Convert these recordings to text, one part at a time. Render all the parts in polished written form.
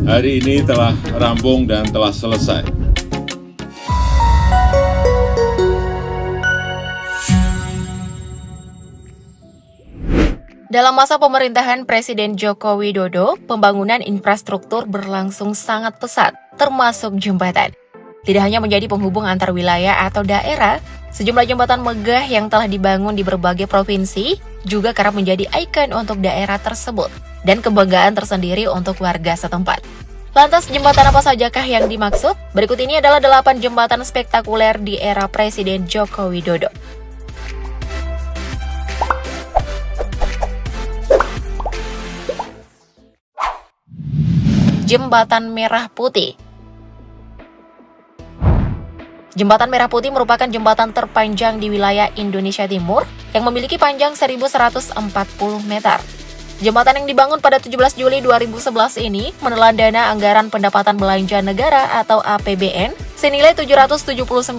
hari ini telah rampung dan telah selesai. Dalam masa pemerintahan Presiden Joko Widodo, pembangunan infrastruktur berlangsung sangat pesat, termasuk jembatan. Tidak hanya menjadi penghubung antar wilayah atau daerah, sejumlah jembatan megah yang telah dibangun di berbagai provinsi juga kerap menjadi ikon untuk daerah tersebut dan kebanggaan tersendiri untuk warga setempat. Lantas, jembatan apa sajakah yang dimaksud? Berikut ini adalah 8 jembatan spektakuler di era Presiden Joko Widodo. Jembatan Merah Putih. Jembatan Merah Putih merupakan jembatan terpanjang di wilayah Indonesia Timur yang memiliki panjang 1.140 meter. Jembatan yang dibangun pada 17 Juli 2011 ini menelan dana anggaran pendapatan belanja negara atau APBN senilai 779,2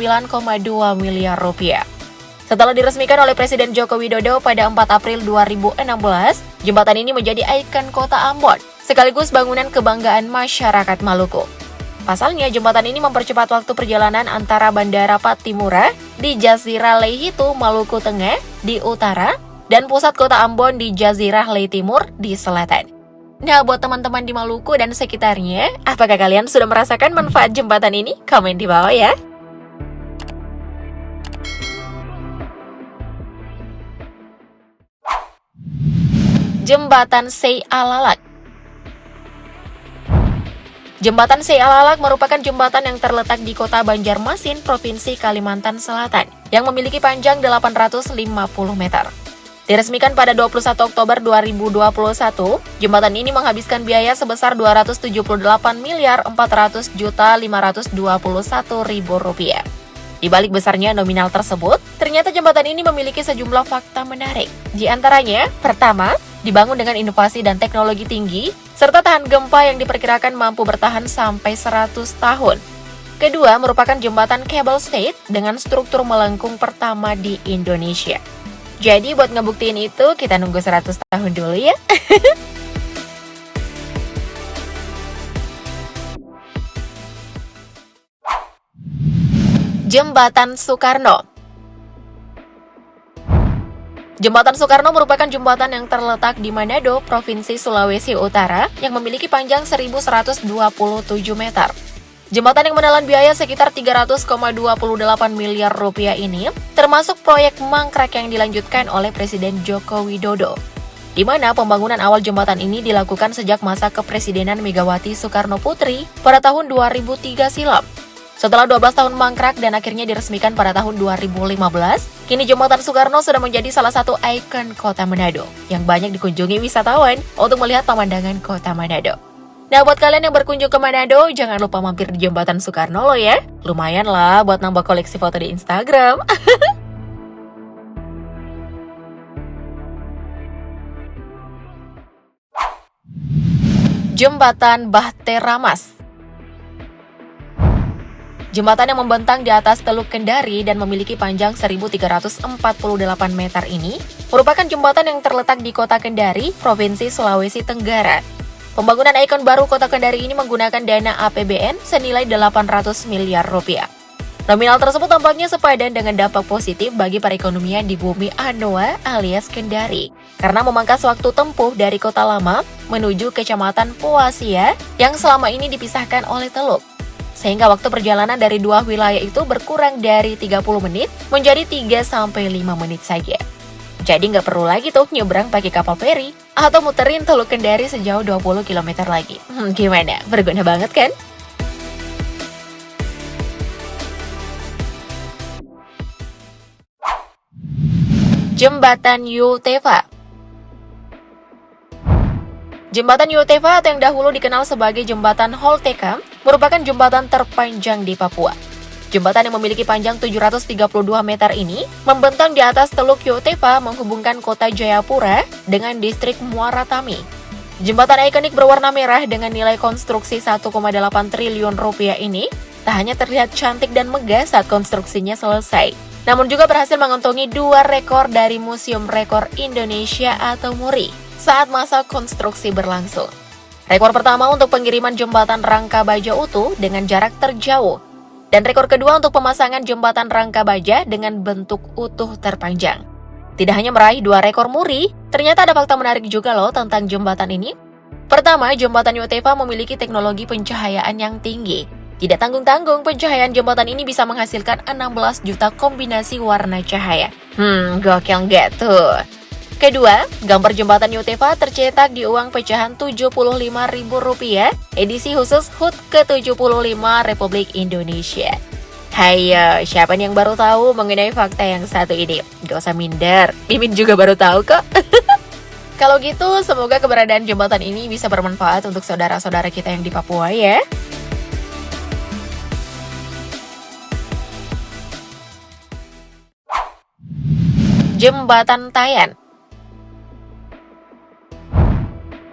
miliar rupiah. Setelah diresmikan oleh Presiden Joko Widodo pada 4 April 2016, jembatan ini menjadi ikon kota Ambon, sekaligus bangunan kebanggaan masyarakat Maluku. Pasalnya, jembatan ini mempercepat waktu perjalanan antara Bandara Patimura di Jazirah Leihitu, Maluku Tengah di utara, dan pusat kota Ambon di Jazirah Lei Timur di selatan. Nah, buat teman-teman di Maluku dan sekitarnya, apakah kalian sudah merasakan manfaat jembatan ini? Komen di bawah ya. Jembatan Sei Alalak. Jembatan Sei Alalak merupakan jembatan yang terletak di kota Banjarmasin, Provinsi Kalimantan Selatan, yang memiliki panjang 850 meter. Diresmikan pada 21 Oktober 2021, jembatan ini menghabiskan biaya sebesar 278.400.521.000 rupiah. Di balik besarnya nominal tersebut, ternyata jembatan ini memiliki sejumlah fakta menarik. Di antaranya, pertama, dibangun dengan inovasi dan teknologi tinggi, serta tahan gempa yang diperkirakan mampu bertahan sampai 100 tahun. Kedua, merupakan jembatan cable stayed dengan struktur melengkung pertama di Indonesia. Jadi buat ngebuktiin itu, kita nunggu 100 tahun dulu ya. Jembatan Soekarno. Jembatan Soekarno merupakan jembatan yang terletak di Manado, Provinsi Sulawesi Utara, yang memiliki panjang 1.127 meter. Jembatan yang menelan biaya sekitar 300,28 miliar rupiah ini termasuk proyek mangkrak yang dilanjutkan oleh Presiden Joko Widodo, di mana pembangunan awal jembatan ini dilakukan sejak masa kepresidenan Megawati Soekarno Putri pada tahun 2003 silam. Setelah 12 tahun mangkrak dan akhirnya diresmikan pada tahun 2015, kini Jembatan Soekarno sudah menjadi salah satu ikon kota Manado yang banyak dikunjungi wisatawan untuk melihat pemandangan kota Manado. Nah, buat kalian yang berkunjung ke Manado, jangan lupa mampir di Jembatan Soekarno loh ya. Lumayan lah buat nambah koleksi foto di Instagram. Jembatan Bahtera Mas. Jembatan yang membentang di atas Teluk Kendari dan memiliki panjang 1.348 meter ini merupakan jembatan yang terletak di Kota Kendari, Provinsi Sulawesi Tenggara. Pembangunan ikon baru Kota Kendari ini menggunakan dana APBN senilai 800 miliar rupiah. Nominal tersebut tampaknya sepadan dengan dampak positif bagi perekonomian di bumi Anoa alias Kendari, karena memangkas waktu tempuh dari Kota Lama menuju Kecamatan Poasia yang selama ini dipisahkan oleh teluk. Sehingga waktu perjalanan dari dua wilayah itu berkurang dari 30 menit menjadi 3-5 menit saja. Jadi nggak perlu lagi tuh nyebrang pakai kapal feri atau muterin Teluk Kendari sejauh 20 km lagi. Gimana? Berguna banget kan? Jembatan Yutefa. Jembatan Yutefa atau yang dahulu dikenal sebagai Jembatan Holteka merupakan jembatan terpanjang di Papua. Jembatan yang memiliki panjang 732 meter ini membentang di atas Teluk Yutefa menghubungkan kota Jayapura dengan distrik Muara Tami. Jembatan ikonik berwarna merah dengan nilai konstruksi 1,8 triliun rupiah ini tak hanya terlihat cantik dan megah saat konstruksinya selesai, namun juga berhasil mengantongi 2 rekor dari Museum Rekor Indonesia atau MURI saat masa konstruksi berlangsung. Rekor pertama untuk pengiriman jembatan rangka baja utuh dengan jarak terjauh. Dan rekor kedua untuk pemasangan jembatan rangka baja dengan bentuk utuh terpanjang. Tidak hanya meraih 2 rekor muri, ternyata ada fakta menarik juga loh tentang jembatan ini. Pertama, jembatan Yotefa memiliki teknologi pencahayaan yang tinggi. Tidak tanggung-tanggung, pencahayaan jembatan ini bisa menghasilkan 16 juta kombinasi warna cahaya. Gokil nggak tuh? Kedua, gambar jembatan Yotefa tercetak di uang pecahan Rp75.000, edisi khusus HUT ke-75 Republik Indonesia. Hayo, siapa nih yang baru tahu mengenai fakta yang satu ini? Gak usah minder, Mimin juga baru tahu kok. Kalau gitu, semoga keberadaan jembatan ini bisa bermanfaat untuk saudara-saudara kita yang di Papua ya. Jembatan Tayan.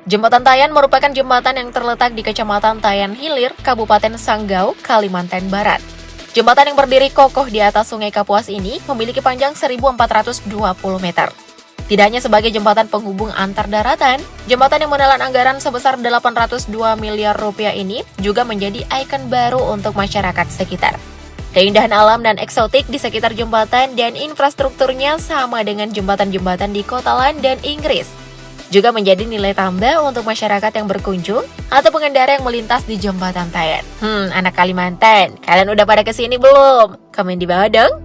Jembatan Tayan merupakan jembatan yang terletak di Kecamatan Tayan Hilir, Kabupaten Sanggau, Kalimantan Barat. Jembatan yang berdiri kokoh di atas Sungai Kapuas ini memiliki panjang 1.420 meter. Tidak hanya sebagai jembatan penghubung antar daratan, jembatan yang menelan anggaran sebesar 802 miliar rupiah ini juga menjadi ikon baru untuk masyarakat sekitar. Keindahan alam dan eksotik di sekitar jembatan dan infrastrukturnya sama dengan jembatan-jembatan di kota London, Inggris. Juga menjadi nilai tambah untuk masyarakat yang berkunjung atau pengendara yang melintas di Jembatan Tayan. Anak Kalimantan, kalian udah pada kesini belum? Komen di bawah dong.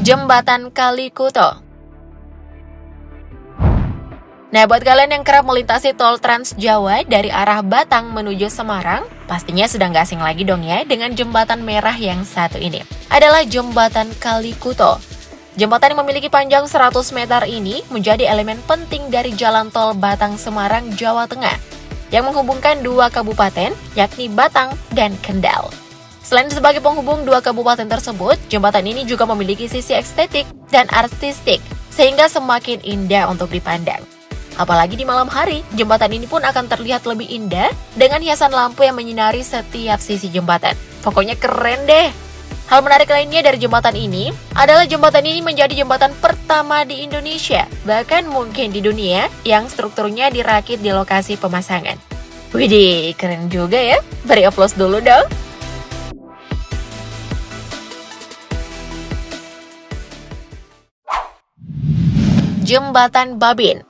Jembatan Kali Kuto. Nah, buat kalian yang kerap melintasi tol Trans Jawa dari arah Batang menuju Semarang, pastinya sudah nggak asing lagi dong ya dengan jembatan merah yang satu ini. Adalah Jembatan Kali Kuto. Jembatan yang memiliki panjang 100 meter ini menjadi elemen penting dari jalan tol Batang-Semarang, Jawa Tengah, yang menghubungkan 2 kabupaten, yakni Batang dan Kendal. Selain sebagai penghubung 2 kabupaten tersebut, jembatan ini juga memiliki sisi estetik dan artistik, sehingga semakin indah untuk dipandang. Apalagi di malam hari, jembatan ini pun akan terlihat lebih indah dengan hiasan lampu yang menyinari setiap sisi jembatan. Pokoknya keren deh. Hal menarik lainnya dari jembatan ini adalah jembatan ini menjadi jembatan pertama di Indonesia, bahkan mungkin di dunia, yang strukturnya dirakit di lokasi pemasangan. Widih, keren juga ya. Beri aplaus dulu dong. Jembatan Babin.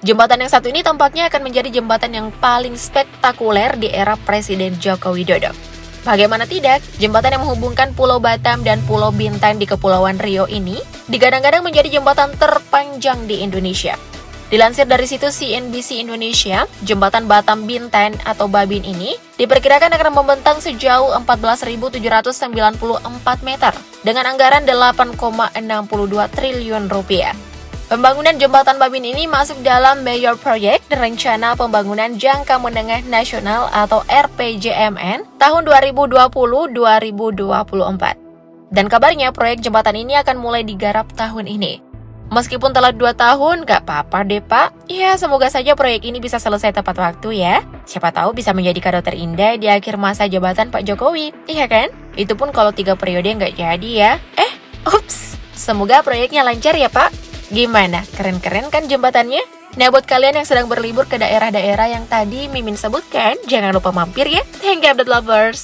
Jembatan yang satu ini tampaknya akan menjadi jembatan yang paling spektakuler di era Presiden Joko Widodo. Bagaimana tidak, jembatan yang menghubungkan Pulau Batam dan Pulau Bintan di Kepulauan Riau ini digadang-gadang menjadi jembatan terpanjang di Indonesia. Dilansir dari situs CNBC Indonesia, jembatan Batam Bintan atau Babin ini diperkirakan akan membentang sejauh 14.794 meter dengan anggaran 8,62 triliun rupiah. Pembangunan jembatan Babin ini masuk dalam Major Project Rencana Pembangunan Jangka Menengah Nasional atau RPJMN tahun 2020-2024. Dan kabarnya proyek jembatan ini akan mulai digarap tahun ini. Meskipun telah 2 tahun, gak apa-apa deh Pak. Ya, semoga saja proyek ini bisa selesai tepat waktu ya. Siapa tahu bisa menjadi kado terindah di akhir masa jabatan Pak Jokowi, iya kan? Itu pun kalau 3 periode gak jadi ya. Ups, semoga proyeknya lancar ya Pak. Gimana? Keren-keren kan jembatannya? Nah, buat kalian yang sedang berlibur ke daerah-daerah yang tadi Mimin sebutkan, jangan lupa mampir ya. Thank you, update lovers.